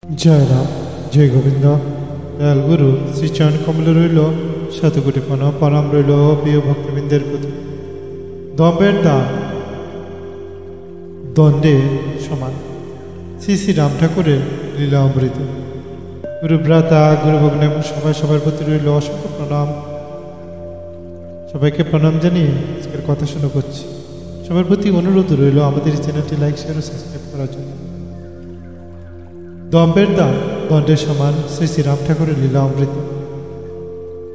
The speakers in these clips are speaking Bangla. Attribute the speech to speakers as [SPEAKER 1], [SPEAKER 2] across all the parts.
[SPEAKER 1] জয় রাম, জয় গোবিন্দ। দয়াল গুরু শ্রীচরণ কমলে রইল শতকোটি প্রণাম রইল প্রিয় ভক্তবৃন্দের প্রতি। দম্ভের দান দণ্ডে সমান। শ্রী শ্রী রাম ঠাকুরের লীলা অমৃত। গুরু ভ্রাতা, গুরু ভগ্ন এবং সবার প্রতি রইল অসংখ্য প্রণাম। সবাইকে প্রণাম জানিয়ে আজকের কথা শুরু করছি। সবার প্রতি অনুরোধ রইল আমাদের এই চ্যানেলটি লাইক, শেয়ার ও সাবস্ক্রাইব করার জন্য। দম্ভের দান দণ্ডের সমান। শ্রী শ্রী রাম ঠাকুরের লীলা অমৃত।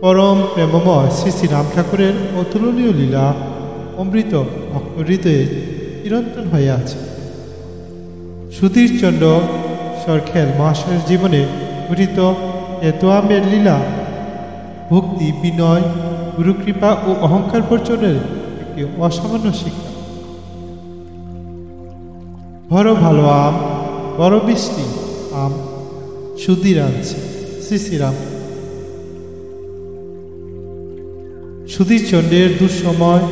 [SPEAKER 1] পরম প্রেমময় শ্রী শ্রী রাম ঠাকুরের অতুলনীয় লীলা অমৃত হৃদয়ে চিরন্তন হয়ে আছে। সুধীরচন্দ্র সরখেল মহাশয়ের জীবনে ঘটিত এতোয়ামের লীলা ভক্তি, বিনয়, গুরুকৃপা ও অহংকার বর্জনের একটি অসামান্য শিক্ষা। বড় ভালো আম, বড় মিষ্টি আম সুধীর আনছে শ্রী শ্রীরাম। সুধীরচন্দ্রের দুঃসময়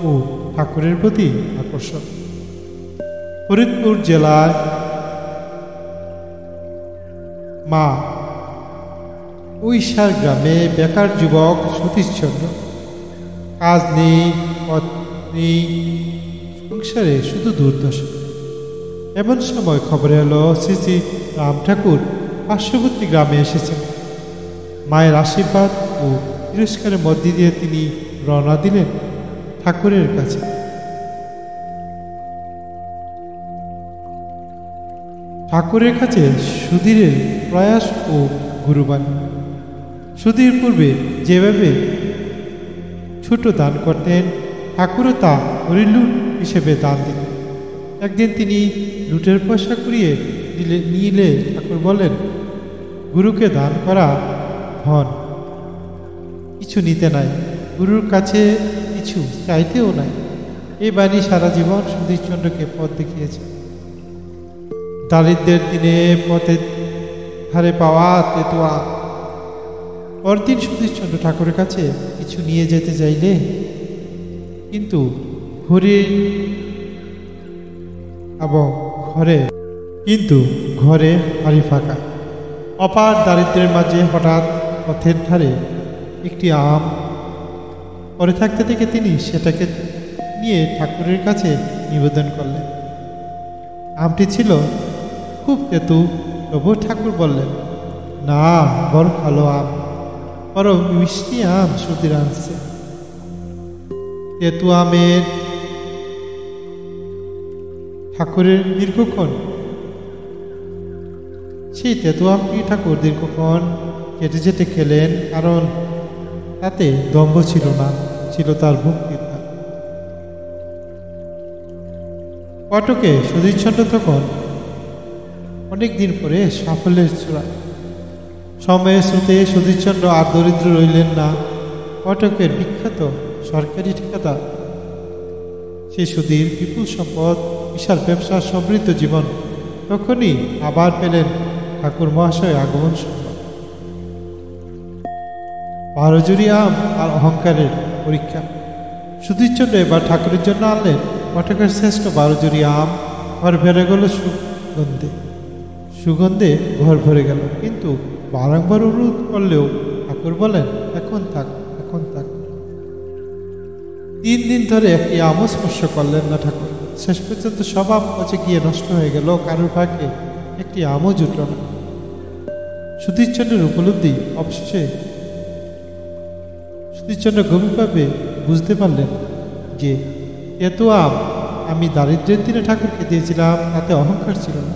[SPEAKER 1] ও ঠাকুরের প্রতি আকর্ষণ। ফরিদপুর জেলায় মা ঐশার গ্রামে বেকার যুবক সুধীরচন্দ্র। কাজ নেই, পথ নেই, সংসারে শুধু দুর্দশা। এমন সময় খবর এলো শ্রী শ্রী রাম ঠাকুর পার্শ্ববর্তী গ্রামে এসেছেন। মায়ের আশীর্বাদ ও তিরস্কারের মধ্যে দিয়ে তিনি রওনা দিলেন ঠাকুরের কাছে। ঠাকুরের কাছে সুধীরের প্রয়াস ও গুরুবাণী। সুধীর পূর্বে যেভাবে ছোট দান করতেন, ঠাকুরও তা হরিলুট হিসেবে দান দিলেন। একদিন তিনি লুটের পয়সা কুড়িয়ে নিলে ঠাকুর বলেন, গুরুকে দান করা ধন, কিছু নিতে নাই, গুরুর কাছে কিছু চাইতেও নাই। এই বাণী সারা জীবন সুধীরচন্দ্রকে পথ দেখিয়েছে। দারিদ্রের দিনে পথের ধারে পাওয়া তেতুয়া। পরদিন সুধীরচন্দ্র ঠাকুরের কাছে কিছু নিয়ে যেতে চাইলে কিন্তু ঘরে হাড়ি ফাঁকা। অপার দারিদ্রের মাঝে হঠাৎ পথের ধারে একটি আম পরে থাকতে থেকে তিনি সেটাকে নিয়ে ঠাকুরের কাছে নিবেদন করলেন। আমটি ছিল খুব তেতু, তবু ঠাকুর বললেন, না, বড় ভালো আম, বড় মিষ্টি আম সুধীর আনছে। তেতু আমের ঠাকুরের দীর্ঘক্ষণ সেই তেতু আমটি ঠাকুর দীর্ঘক্ষণ কেটে চেটে খেলেন, কারণ তাতে দম্ভ ছিল না, ছিল তার ভক্তির দান। কটকে সুধীরচন্দ্র তখন অনেকদিন পরে সাফল্যের চূড়া। সময়ের স্রোতে সুধীরচন্দ্র আর দরিদ্র রইলেন না। কটকের বিখ্যাত সরকারি ঠিকাদার সে সুধীর বিপুল সম্পদ, বিশাল ব্যবসা, সমৃদ্ধ জীবন তখনই আবার পেলেন ঠাকুর মহাশয় আগমন সংবাদ। 12 জুড়ি আম আর অহংকারের পরীক্ষা। সুধীরচন্দ্র এবার ঠাকুরের জন্য আনলেন কটকের শ্রেষ্ঠ 12 জুড়ি আম। ঘর ভরে গেল সুগন্ধে ঘর ভরে গেল। কিন্তু বারংবার অনুরোধ করলেও ঠাকুর বলেন, এখন থাক। 3 দিন ধরে একটি আমও স্পর্শ করলেন না ঠাকুর। শেষ পর্যন্ত সব আম পচে গিয়ে নষ্ট হয়ে গেল, কারোর ভাগ্যে একটি আমও জুটল না। সুধীরচন্দ্রের উপলব্ধি। অবশেষে সুধীরচন্দ্র গভীরভাবে বুঝতে পারলেন যে এত আম আমি দারিদ্রের দিনে ঠাকুরকে দিয়েছিলাম, তাতে অহংকার ছিল না।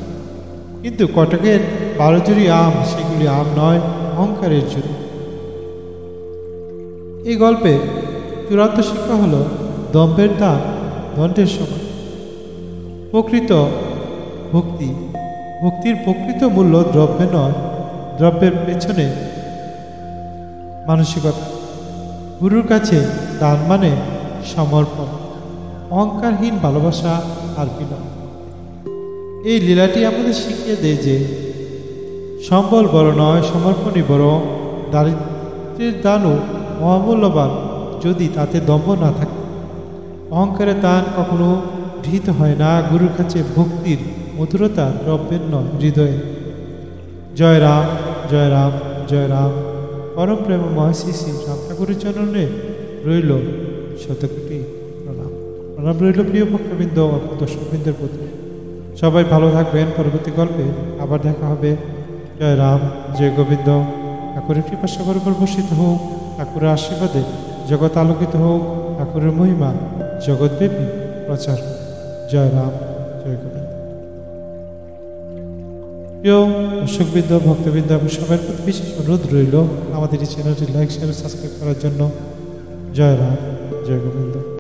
[SPEAKER 1] কিন্তু কটকের 12 জুড়ি আম, সেগুলি আম নয়, অহংকারের জুড়ি। এই গল্পে চূড়ান্ত শিক্ষা হল দম্ভের দান দণ্ডের সমান। ভক্তির প্রকৃত মূল্য দ্রব্যে নয়, দ্রব্যের পেছনে মানসিকতা। গুরুর কাছে দান মানে সমর্পণ, অহংকারহীন ভালোবাসা আর বিনয়। এই লীলাটি আমাদের শিখিয়ে দেয় যে সম্বল বড় নয়, সমর্পণই বড়। দারিদ্রের দানও মহামূল্যবান যদি তাতে দম্ভ না থাকে। অহংকারের দান কখনো গৃহীত হয় না। গুরুর কাছে ভক্তির মধুরতা দ্রব্যের নয়, হৃদয়ে। জয় রাম, জয় রাম, জয় রাম। পরম প্রেমময় শ্রী শ্রী রাম ঠাকুরের চরণে রইল শতকোটি প্রণাম। প্রণাম রইল প্রিয় ভক্তবৃন্দ ও দর্শকবৃন্দের প্রতি। সবাই ভালো থাকবেন। পরবর্তী গল্পে আবার দেখা হবে। জয় রাম, জয় গোবিন্দ। ঠাকুরের কৃপা সবার উপর বর্ষিত হোক। ঠাকুরের আশীর্বাদে জগৎ আলোকিত হোক। ঠাকুরের মহিমা জগৎব্যাপী প্রচার হোক। জয় রাম, জয় গোবিন্দ। প্রিয় দর্শকবৃন্দ, ভক্তবৃন্দ এবং সবার প্রতি বিশেষ অনুরোধ রইল আমাদের এই চ্যানেলটি লাইক, শেয়ার, সাবস্ক্রাইব করার জন্য। জয় রাম, জয় গোবিন্দ।